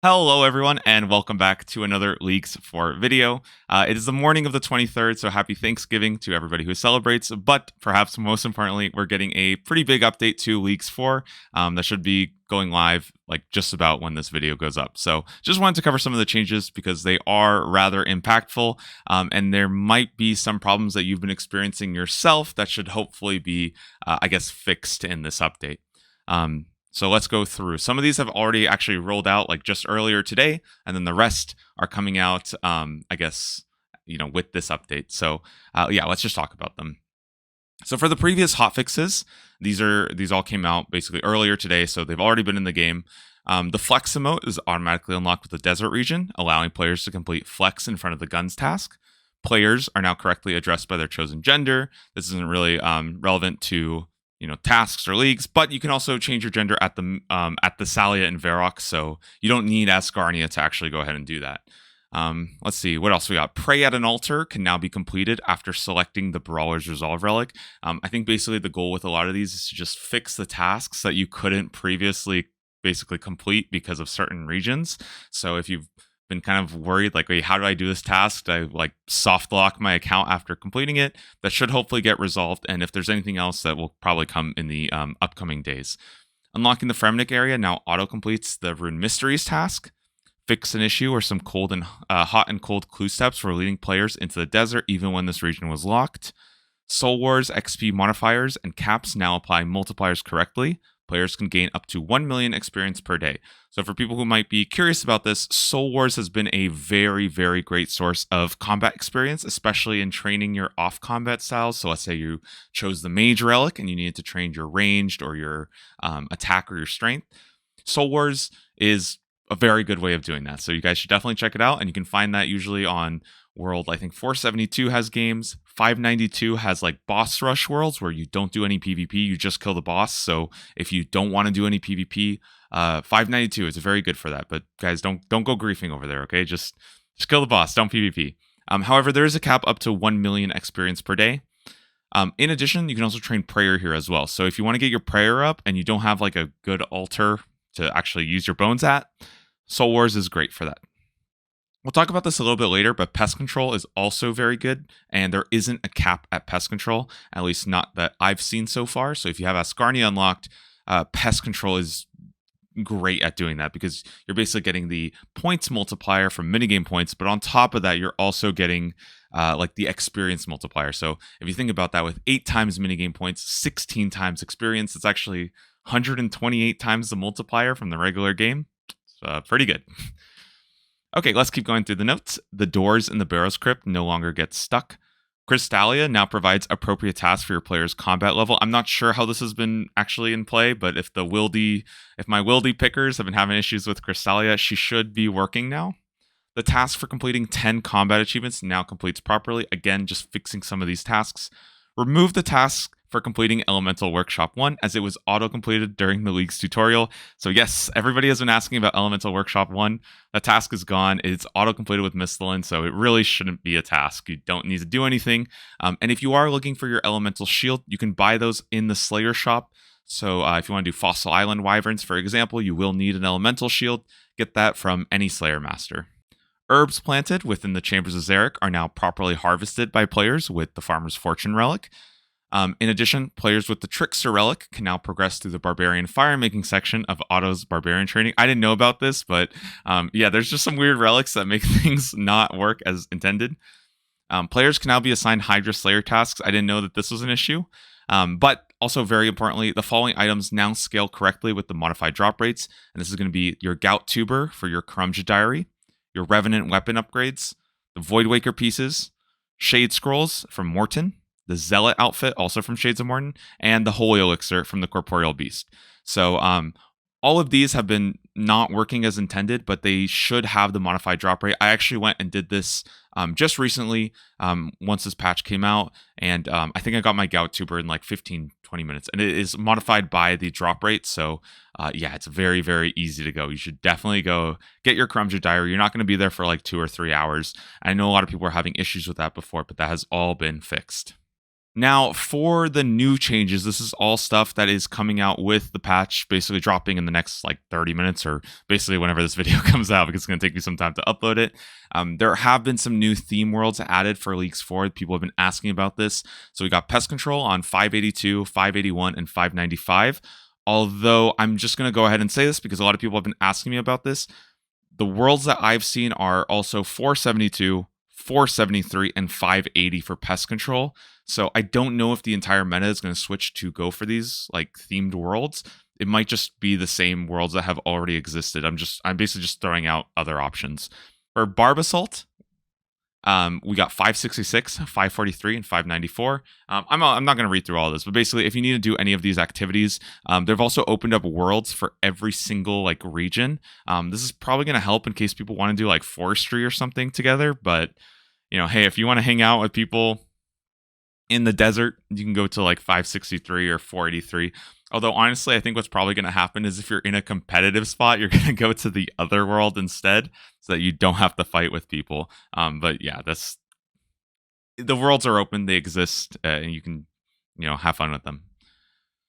Hello, everyone, and welcome back to another Leaks 4 video. It is the morning of the 23rd, so happy Thanksgiving to everybody who celebrates. But perhaps most importantly, we're getting a pretty big update to Leaks 4 that should be going live like just about when this video goes up. So just wanted to cover some of the changes because they are rather impactful, and there might be some problems that you've been experiencing yourself that should hopefully be, fixed in this update. So let's go through. Some of these have already actually rolled out like just earlier today, and then the rest are coming out, with this update. So let's just talk about them. So for the previous hotfixes, these all came out basically earlier today, so they've already been in the game. The flex emote is automatically unlocked with the desert region, allowing players to complete flex in front of the guns task. Players are now correctly addressed by their chosen gender. This isn't really relevant to tasks or leagues, but you can also change your gender at the Salia and Varrock, so you don't need Asgarnia to actually go ahead and do that. Let's see what else we got. Pray at an altar can now be completed after selecting the Brawler's Resolve relic. I think basically the goal with a lot of these is to just fix the tasks that you couldn't previously basically complete because of certain regions. So if you've been kind of worried, like, wait, how do I do this task? Do I like soft lock my account after completing it? That should hopefully get resolved. And if there's anything else, that will probably come in the upcoming days. Unlocking the Fremnik area now auto completes the Rune Mysteries task. Fix an issue or some cold and hot and cold clue steps for leading players into the desert, even when this region was locked. Soul Wars XP modifiers and caps now apply multipliers correctly. Players can gain up to 1 million experience per day. So for people who might be curious about this, Soul Wars has been a very, very great source of combat experience, especially in training your off-combat styles. So let's say you chose the Mage Relic and you needed to train your ranged or your attack or your strength. Soul Wars is a very good way of doing that. So you guys should definitely check it out. And you can find that usually on World, I think 472 has games. 592 has like boss rush worlds where you don't do any PvP, you just kill the boss. So if you don't want to do any PvP, 592 is very good for that. But guys, don't go griefing over there, okay? Just kill the boss, don't PvP. However, there is a cap up to 1 million experience per day. In addition, you can also train prayer here as well. So if you want to get your prayer up and you don't have like a good altar to actually use your bones at, Soul Wars is great for that. We'll talk about this a little bit later, but pest control is also very good, and there isn't a cap at pest control, at least not that I've seen so far. So if you have Asgarnia unlocked, pest control is great at doing that because you're basically getting the points multiplier from minigame points, but on top of that, you're also getting like the experience multiplier. So if you think about that, with 8 times minigame points, 16 times experience, it's actually 128 times the multiplier from the regular game. So pretty good. Okay, let's keep going through the notes. The doors in the Barrows Crypt no longer get stuck. Crystallia now provides appropriate tasks for your player's combat level. I'm not sure how this has been actually in play, but if my Wildy pickers have been having issues with Crystallia, she should be working now. The task for completing 10 combat achievements now completes properly. Again, just fixing some of these tasks. Remove the task for completing Elemental Workshop 1 as it was auto-completed during the League's tutorial. So yes, everybody has been asking about Elemental Workshop 1. That task is gone. It's auto-completed with Misthalin, so it really shouldn't be a task. You don't need to do anything. And if you are looking for your Elemental Shield, you can buy those in the Slayer shop. So if you want to do Fossil Island Wyverns, for example, you will need an Elemental Shield. Get that from any Slayer Master. Herbs planted within the Chambers of Zarek are now properly harvested by players with the Farmer's Fortune Relic. In addition, players with the Trickster Relic can now progress through the Barbarian Fire-making section of Otto's Barbarian training. I didn't know about this, but there's just some weird relics that make things not work as intended. Players can now be assigned Hydra Slayer tasks. I didn't know that this was an issue. But also, very importantly, the following items now scale correctly with the modified drop rates. And this is going to be your Gout Tuber for your Karumja Diary, your Revenant weapon upgrades, the Voidwaker pieces, Shade Scrolls from Morton, the Zealot outfit, also from Shades of Morton, and the Holy Elixir from the Corporeal Beast. So all of these have been not working as intended, but they should have the modified drop rate. I actually went and did this just recently once this patch came out, and I think I got my Gout Tuber in like 15-20 minutes, and it is modified by the drop rate. So it's very, very easy to go. You should definitely go get your Karumja Diary. You're not going to be there for like 2 or 3 hours. I know a lot of people were having issues with that before, but that has all been fixed. Now, for the new changes, this is all stuff that is coming out with the patch, basically dropping in the next like 30 minutes or basically whenever this video comes out, because it's going to take me some time to upload it. There have been some new theme worlds added for Leagues 4. People have been asking about this. So we got Pest Control on 582, 581, and 595. Although I'm just going to go ahead and say this because a lot of people have been asking me about this. The worlds that I've seen are also 472, 473, and 580 for Pest Control. So I don't know if the entire meta is going to switch to go for these like themed worlds. It might just be the same worlds that have already existed. I'm basically just throwing out other options. For Barb Assault, we got 566, 543, and 594. I'm not going to read through all this, but basically, if you need to do any of these activities, they've also opened up worlds for every single like region. This is probably going to help in case people want to do like forestry or something together. But hey, if you want to hang out with people in the desert, you can go to like 563 or 483. Although honestly, I think what's probably going to happen is if you're in a competitive spot, you're going to go to the other world instead, so that you don't have to fight with people. But yeah, the worlds are open; they exist, and you can, have fun with them.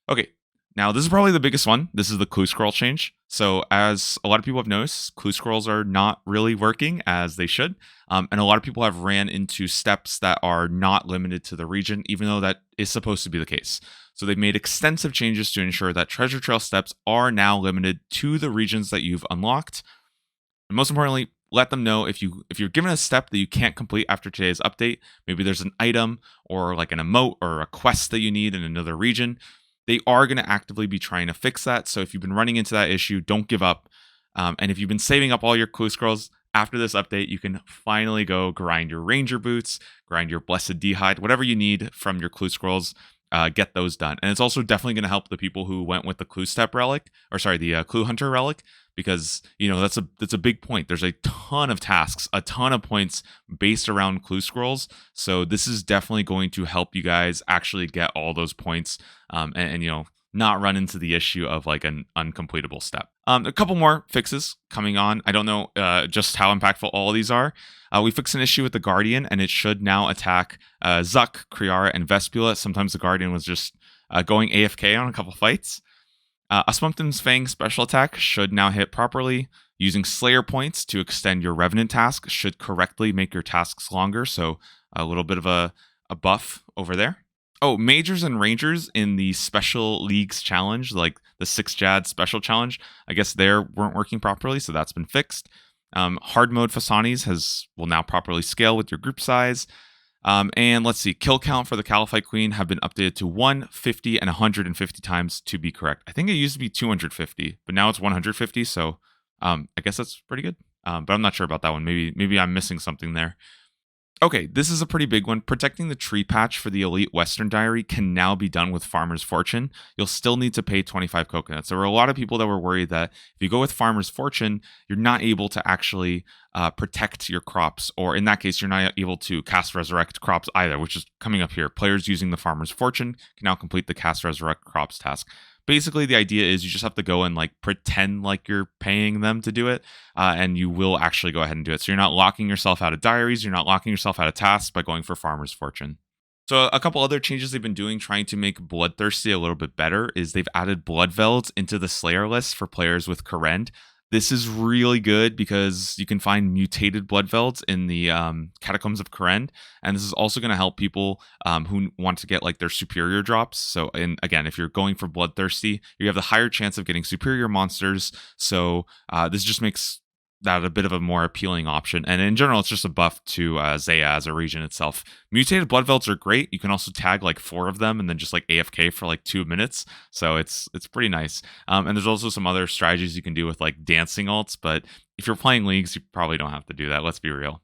Okay, now this is probably the biggest one. This is the clue scroll change. So as a lot of people have noticed, clue scrolls are not really working as they should. And a lot of people have ran into steps that are not limited to the region, even though that is supposed to be the case. So they've made extensive changes to ensure that treasure trail steps are now limited to the regions that you've unlocked. And most importantly, let them know if you're given a step that you can't complete after today's update, maybe there's an item or like an emote or a quest that you need in another region, they are going to actively be trying to fix that. So if you've been running into that issue, don't give up. And if you've been saving up all your clue scrolls, after this update, you can finally go grind your ranger boots, grind your blessed d'hide, whatever you need from your clue scrolls, get those done. And it's also definitely going to help the people who went with the clue step relic, the clue hunter relic, because that's a big point. There's a ton of tasks, a ton of points based around clue scrolls. So this is definitely going to help you guys actually get all those points, and not run into the issue of like an uncompletable step. A couple more fixes coming on. I don't know just how impactful all of these are. We fixed an issue with the Guardian, and it should now attack Zuck, Kriara, and Vespula. Sometimes the Guardian was just going AFK on a couple fights. A Spumpton's Fang special attack should now hit properly. Using Slayer points to extend your Revenant task should correctly make your tasks longer, so a little bit of a buff over there. Oh, Majors and Rangers in the Special Leagues Challenge, like the 6 Jad Special Challenge, I guess they weren't working properly, so that's been fixed. Hard Mode Fasanis will now properly scale with your group size. And let's see, kill count for the Caliphite Queen have been updated to 150 and 150 times to be correct. I think it used to be 250, but now it's 150, so I guess that's pretty good. But I'm not sure about that one. Maybe I'm missing something there. Okay, this is a pretty big one. Protecting the tree patch for the Elite Western Diary can now be done with Farmer's Fortune. You'll still need to pay 25 coconuts. There were a lot of people that were worried that if you go with Farmer's Fortune, you're not able to actually protect your crops, or in that case, you're not able to cast Resurrect crops either, which is coming up here. Players using the Farmer's Fortune can now complete the cast Resurrect crops task. Basically, the idea is you just have to go and like pretend like you're paying them to do it, and you will actually go ahead and do it. So you're not locking yourself out of diaries, you're not locking yourself out of tasks by going for Farmer's Fortune. So a couple other changes they've been doing trying to make Bloodthirsty a little bit better is they've added Bloodvelds into the Slayer list for players with Korend. This is really good because you can find mutated Bloodvelds in the Catacombs of Korend, and this is also going to help people who want to get like their superior drops. So, again, if you're going for Bloodthirsty, you have the higher chance of getting superior monsters. So this just makes that a bit of a more appealing option. And in general, it's just a buff to Zaya as a region itself. Mutated Bloodvelds are great. You can also tag like 4 of them and then just like AFK for like 2 minutes. So it's pretty nice. And there's also some other strategies you can do with like dancing ults. But if you're playing leagues, you probably don't have to do that. Let's be real.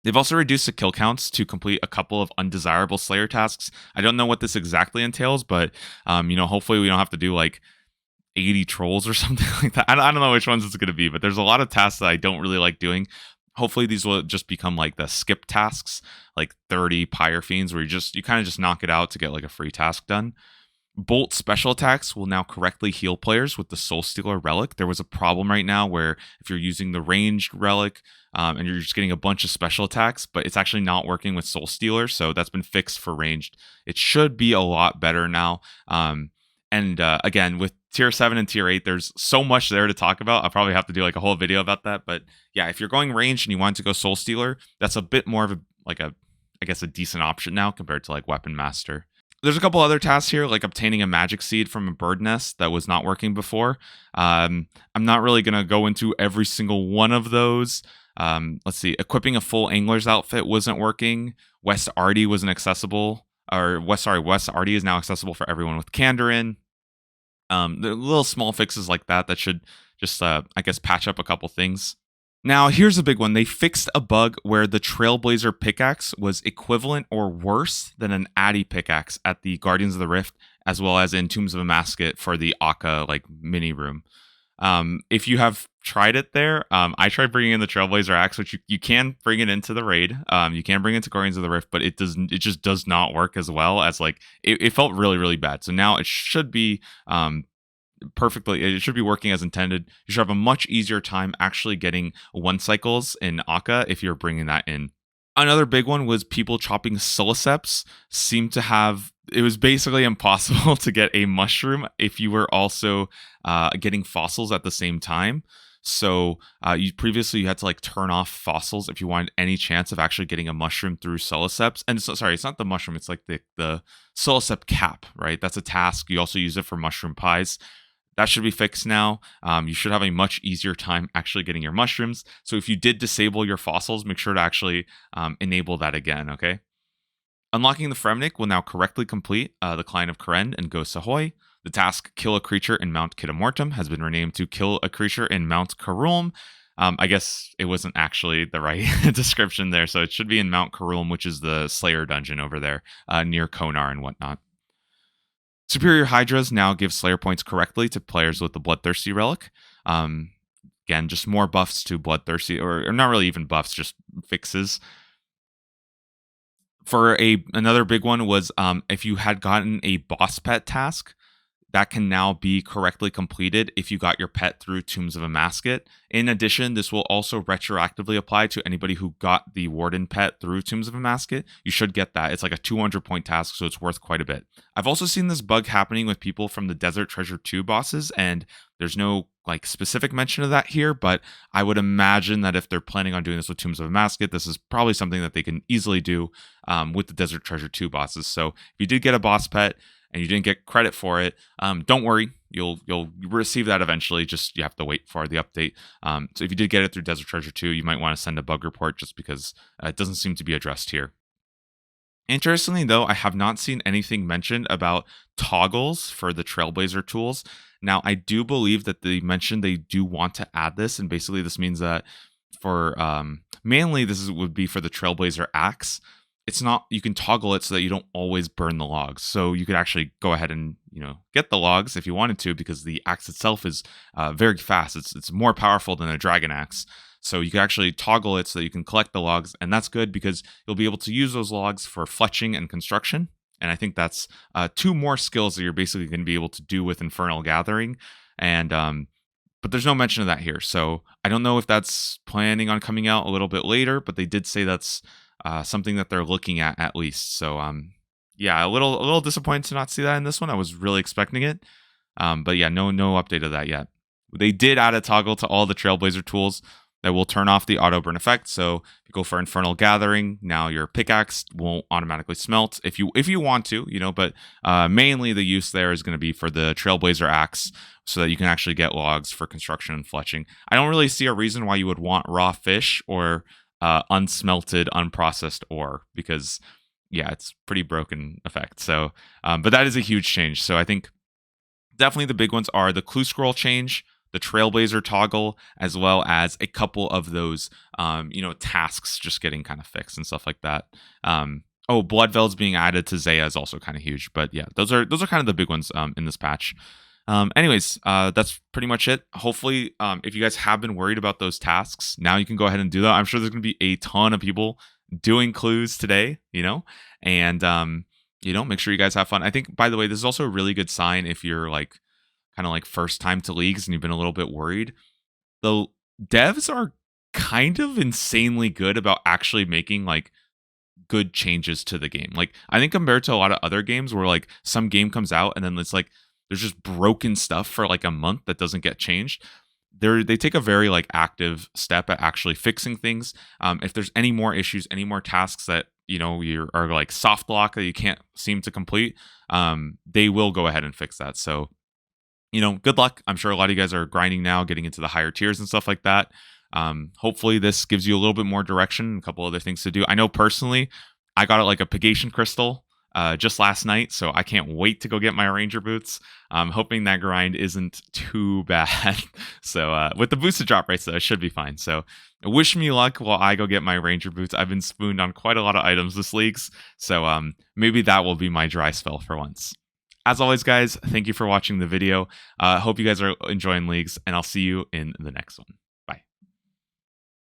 They've also reduced the kill counts to complete a couple of undesirable Slayer tasks. I don't know what this exactly entails, but hopefully we don't have to do like 80 trolls or something like that. I don't know which ones it's going to be, but there's a lot of tasks that I don't really like doing. Hopefully these will just become like the skip tasks, like 30 Pyre Fiends, where you kind of just knock it out to get like a free task done. Bolt special attacks will now correctly heal players with the Soul Stealer relic. There was a problem right now where if you're using the ranged relic and you're just getting a bunch of special attacks, but it's actually not working with Soul Stealer, so that's been fixed for ranged. It should be a lot better now. And again, with tier 7 and tier 8, there's so much there to talk about. I'll probably have to do like a whole video about that. But yeah, if you're going ranged and you want to go Soul Stealer, that's a bit more of I guess a decent option now compared to like Weapon Master. There's a couple other tasks here, like obtaining a magic seed from a bird nest that was not working before. I'm not really going to go into every single one of those. Let's see. Equipping a full angler's outfit wasn't working. West Arty wasn't accessible. West Arty is now accessible for everyone with Kandarin. The little small fixes like that should just, I guess, patch up a couple things. Now, here's a big one. They fixed a bug where the Trailblazer pickaxe was equivalent or worse than an Addy pickaxe at the Guardians of the Rift, as well as in Tombs of Amasket for the Akka like mini room. If you have tried it there, I tried bringing in the Trailblazer axe, which you can bring it into the raid. You can bring it to Guardians of the Rift, but it just does not work as well as like it felt really, really bad. So now it should be perfectly, it should be working as intended. You should have a much easier time actually getting 1 cycles in Akka if you're bringing that in. Another big one was people chopping Siliceps seemed to have, it was basically impossible to get a mushroom if you were also getting fossils at the same time. So you had to like turn off fossils if you wanted any chance of actually getting a mushroom through Siliceps. And sorry, it's not the mushroom, it's like the Silicep cap, right? That's a task. You also use it for mushroom pies. That should be fixed now. You should have a much easier time actually getting your mushrooms. So if you did disable your fossils, make sure to actually enable that again, okay? Unlocking the Fremnik will now correctly complete the Client of Karen and Ghost Ahoy. The task Kill a Creature in Mount Kitamortum has been renamed to Kill a Creature in Mount Karulm. I guess it wasn't actually the right description there, so it should be in Mount Karulm, which is the Slayer dungeon over there near Konar and whatnot. Superior Hydras now give Slayer points correctly to players with the Bloodthirsty relic. Again, just more buffs to Bloodthirsty, or not really even buffs, just fixes. For another big one was if you had gotten a boss pet task, that can now be correctly completed if you got your pet through Tombs of Amasket. In addition, this will also retroactively apply to anybody who got the Warden pet through Tombs of Amasket. You should get that. It's like a 200-point task, so it's worth quite a bit. I've also seen this bug happening with people from the Desert Treasure 2 bosses, and there's no like specific mention of that here, but I would imagine that if they're planning on doing this with Tombs of Amasket, this is probably something that they can easily do with the Desert Treasure 2 bosses. So if you did get a boss pet, and you didn't get credit for it, don't worry. You'll receive that eventually. Just you have to wait for the update. So if you did get it through Desert Treasure 2, you might want to send a bug report just because it doesn't seem to be addressed here. Interestingly, though, I have not seen anything mentioned about toggles for the Trailblazer tools. Now, I do believe that they mentioned they do want to add this, and basically this means that for mainly would be for the Trailblazer axe. It's not, you can toggle it so that you don't always burn the logs. So you could actually go ahead and, get the logs if you wanted to, because the axe itself is very fast. It's more powerful than a dragon axe. So you can actually toggle it so that you can collect the logs. And that's good because you'll be able to use those logs for fletching and construction. And I think that's 2 more skills that you're basically going to be able to do with Infernal Gathering. And, but there's no mention of that here. So I don't know if that's planning on coming out a little bit later, but they did say that's something that they're looking at least. So yeah, a little disappointed to not see that in this one. I was really expecting it, but yeah, no update of that yet. They did add a toggle to all the Trailblazer tools that will turn off the auto burn effect. So if you go for Infernal Gathering, now your pickaxe won't automatically smelt if you want to, but mainly the use there is going to be for the Trailblazer axe, so that you can actually get logs for construction and fletching. I don't really see a reason why you would want raw fish or unsmelted, unprocessed ore, because yeah, it's pretty broken effect. So, but that is a huge change. So I think definitely the big ones are the clue scroll change, the Trailblazer toggle, as well as a couple of those, tasks just getting kind of fixed and stuff like that. Bloodvelds being added to Zaya is also kind of huge. But yeah, those are kind of the big ones in this patch. Anyways, that's pretty much it. Hopefully, if you guys have been worried about those tasks, now you can go ahead and do that. I'm sure there's going to be a ton of people doing clues today, and make sure you guys have fun. I think, by the way, this is also a really good sign if you're like kind of like first time to leagues and you've been a little bit worried. The devs are kind of insanely good about actually making like good changes to the game. Like I think compared to a lot of other games where like some game comes out and then it's like there's just broken stuff for like a month that doesn't get changed. They take a very like active step at actually fixing things. If there's any more issues, any more tasks that you are like soft lock that you can't seem to complete, they will go ahead and fix that. So good luck. I'm sure a lot of you guys are grinding now, getting into the higher tiers and stuff like that. Hopefully this gives you a little bit more direction, a couple other things to do. I know personally, I got like a purgation crystal just last night, so I can't wait to go get my ranger boots. I'm hoping that grind isn't too bad. So with the boosted drop rates, though, it should be fine. So wish me luck while I go get my ranger boots. I've been spooned on quite a lot of items this leagues, so maybe that will be my dry spell for once. As always, guys, thank you for watching the video. Hope you guys are enjoying leagues, and I'll see you in the next one.